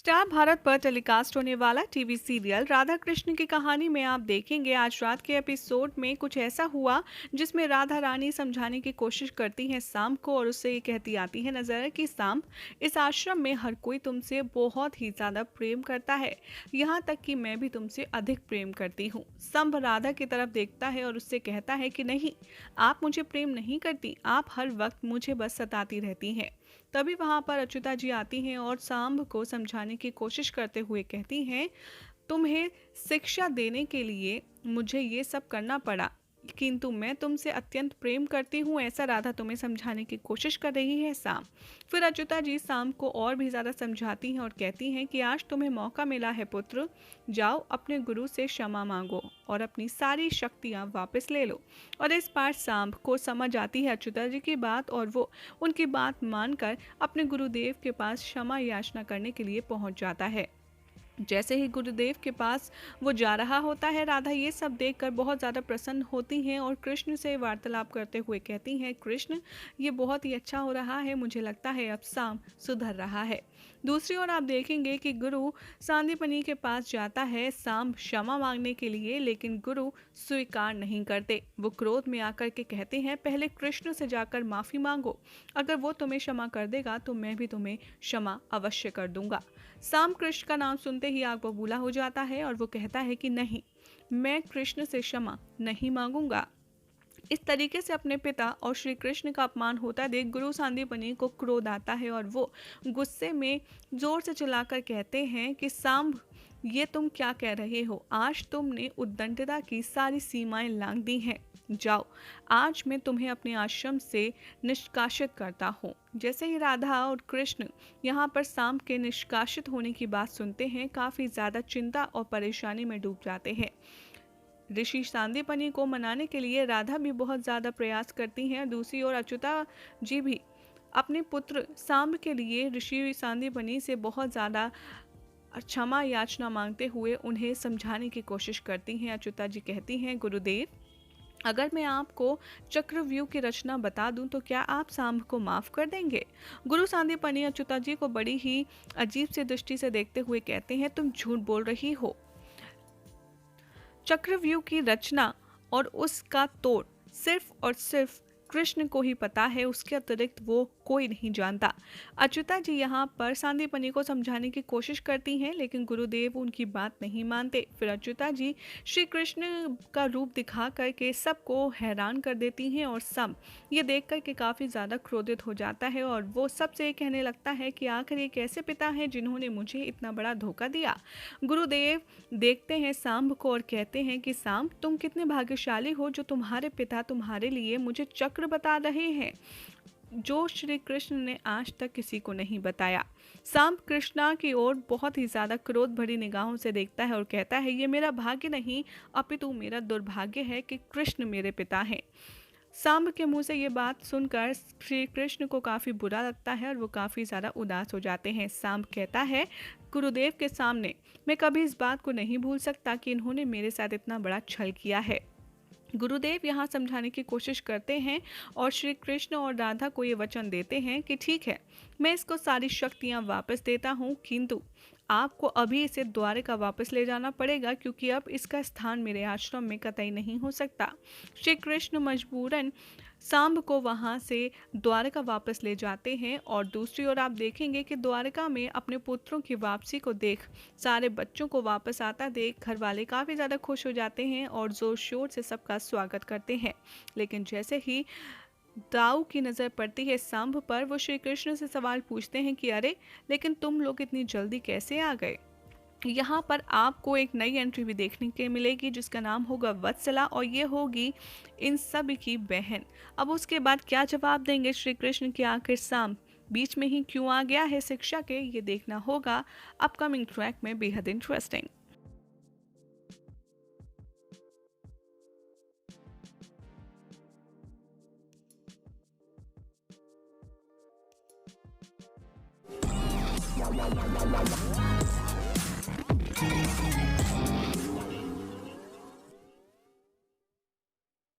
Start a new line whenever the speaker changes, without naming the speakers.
Star Bharat पर telecast होने वाला टीवी सीरियल राधा कृष्ण की कहानी में आप देखेंगे आज रात के एपिसोड में कुछ ऐसा हुआ जिसमें राधा रानी समझाने की कोशिश करती है सांब को और उससे ये कहती आती है नजर कि सांब, इस आश्रम में हर कोई तुमसे बहुत ही ज्यादा प्रेम करता है, यहाँ तक कि मैं भी तुमसे अधिक प्रेम करती हूँ। सांब राधा की तरफ देखता है और उससे कहता है कि नहीं, आप मुझे प्रेम नहीं करती, आप हर वक्त मुझे बस सताती रहती हैं। तभी वहां पर अच्युता जी आती हैं और सांब को समझाने की कोशिश करते हुए कहती हैं, तुम्हें शिक्षा देने के लिए मुझे ये सब करना पड़ा, किंतु मैं तुमसे अत्यंत प्रेम करती हूँ, ऐसा राधा तुम्हें समझाने की कोशिश कर रही है सांब। फिर अच्युता जी सांब को और भी ज्यादा समझाती हैं और कहती हैं कि आज तुम्हें मौका मिला है पुत्र, जाओ अपने गुरु से क्षमा मांगो और अपनी सारी शक्तियाँ वापस ले लो। और इस बार सांब को समझ आती है अच्युता जी की बात और वो उनकी बात मानकर अपने गुरुदेव के पास क्षमा याचना करने के लिए पहुंच जाता है। जैसे ही गुरुदेव के पास वो जा रहा होता है, राधा ये सब देखकर बहुत ज़्यादा प्रसन्न होती हैं और कृष्ण से वार्तालाप करते हुए कहती हैं, कृष्ण, ये बहुत ही अच्छा हो रहा है, मुझे लगता है अब सांब सुधर रहा है। दूसरी ओर आप देखेंगे कि गुरु सांदीपनी के पास जाता है सांब क्षमा मांगने के लिए, लेकिन गुरु स्वीकार नहीं करते। वो क्रोध में आकर के कहते हैं, पहले कृष्ण से जाकर माफ़ी मांगो, अगर वो तुम्हें क्षमा कर देगा तो मैं भी तुम्हें क्षमा अवश्य कर दूंगा। सांब कृष्ण का नाम सुनते ही आग बबूला हो जाता है और वो कहता है कि नहीं, मैं कृष्ण से क्षमा नहीं मांगूंगा। इस तरीके से अपने पिता और श्री कृष्ण का अपमान होता देख गुरु सांदीपनि को क्रोध आता है और वो गुस्से में जोर से चिल्लाकर कहते हैं कि सांब, ये तुम क्या कह रहे हो, आज तुमने उद्दंडता की सारी सीमाएं लांघ दी हैं, जाओ, आज मैं तुम्हें अपने आश्रम से निष्कासित करता हूँ। जैसे ही राधा और कृष्ण यहाँ पर सांब के निष्कासित होने की बात सुनते हैं, काफी ज्यादा चिंता और परेशानी में डूब जाते हैं। ऋषि सांदीपनि को मनाने के लिए राधा भी बहुत ज़्यादा प्रयास करती हैं। दूसरी ओर अच्युता जी भी अपने पुत्र सांब के लिए ऋषि सांदीपनि से बहुत ज़्यादा क्षमा याचना मांगते हुए उन्हें समझाने की कोशिश करती हैं। अच्युता जी कहती हैं, गुरुदेव, अगर मैं आपको चक्रव्यूह की रचना बता दूं तो क्या आप सांब को माफ कर देंगे? गुरु सांदीपनि अच्युता जी को बड़ी ही अजीब सी दृष्टि से देखते हुए कहते हैं, तुम झूठ बोल रही हो। चक्रव्यूह की रचना और उसका तोड़ सिर्फ और सिर्फ कृष्ण को ही पता है, उसके अतिरिक्त वो कोई नहीं जानता। अच्युता जी यहाँ पर सांदीपनि को समझाने की कोशिश करती हैं, लेकिन गुरुदेव उनकी बात नहीं मानते। फिर अच्युता जी श्री कृष्ण का रूप दिखा करके सबको हैरान कर देती हैं और सब ये देख कर के काफ़ी ज़्यादा क्रोधित हो जाता है और वो सबसे कहने लगता है कि आखिर ये कैसे पिता हैं जिन्होंने मुझे इतना बड़ा धोखा दिया। गुरुदेव देखते हैं सांब को और कहते हैं कि सांब, तुम कितने भाग्यशाली हो जो तुम्हारे पिता तुम्हारे लिए मुझे चक्र बता रहे हैं, जो श्री कृष्ण ने आज तक किसी को नहीं बताया। सांब कृष्णा की ओर बहुत ही ज्यादा क्रोध भरी निगाहों से देखता है और कहता है, ये मेरा भाग्य नहीं अपितु मेरा दुर्भाग्य है कि कृष्ण मेरे पिता हैं। सांब के मुंह से ये बात सुनकर श्री कृष्ण को काफी बुरा लगता है और वो काफी ज्यादा उदास हो जाते हैं। सांब कहता है, गुरुदेव के सामने मैं कभी इस बात को नहीं भूल सकता कि इन्होंने मेरे साथ इतना बड़ा छल किया है। गुरुदेव यहाँ समझाने की कोशिश करते हैं और श्री कृष्ण और राधा को ये वचन देते हैं कि ठीक है, मैं इसको सारी शक्तियाँ वापस देता हूँ, किंतु आपको अभी इसे द्वारका वापस ले जाना पड़ेगा, क्योंकि अब इसका स्थान मेरे आश्रम में कतई नहीं हो सकता। श्री कृष्ण मजबूरन सांब को वहां से द्वारका वापस ले जाते हैं और दूसरी ओर आप देखेंगे कि द्वारका में अपने पुत्रों की वापसी को देख, सारे बच्चों को वापस आता देख घर वाले काफ़ी ज़्यादा खुश हो जाते हैं और ज़ोर शोर से सबका स्वागत करते हैं। लेकिन जैसे ही दाऊ की नज़र पड़ती है सांब पर, वो श्री कृष्ण से सवाल पूछते हैं कि अरे, लेकिन तुम लोग इतनी जल्दी कैसे आ गए? यहाँ पर आपको एक नई एंट्री भी देखने के मिलेगी जिसका नाम होगा वत्सला और ये होगी इन सब की बहन। अब उसके बाद क्या जवाब देंगे श्री कृष्ण कि आखिर सांब बीच में ही क्यों आ गया है शिक्षा के, ये देखना होगा अपकमिंग ट्रैक में बेहद इंटरेस्टिंग।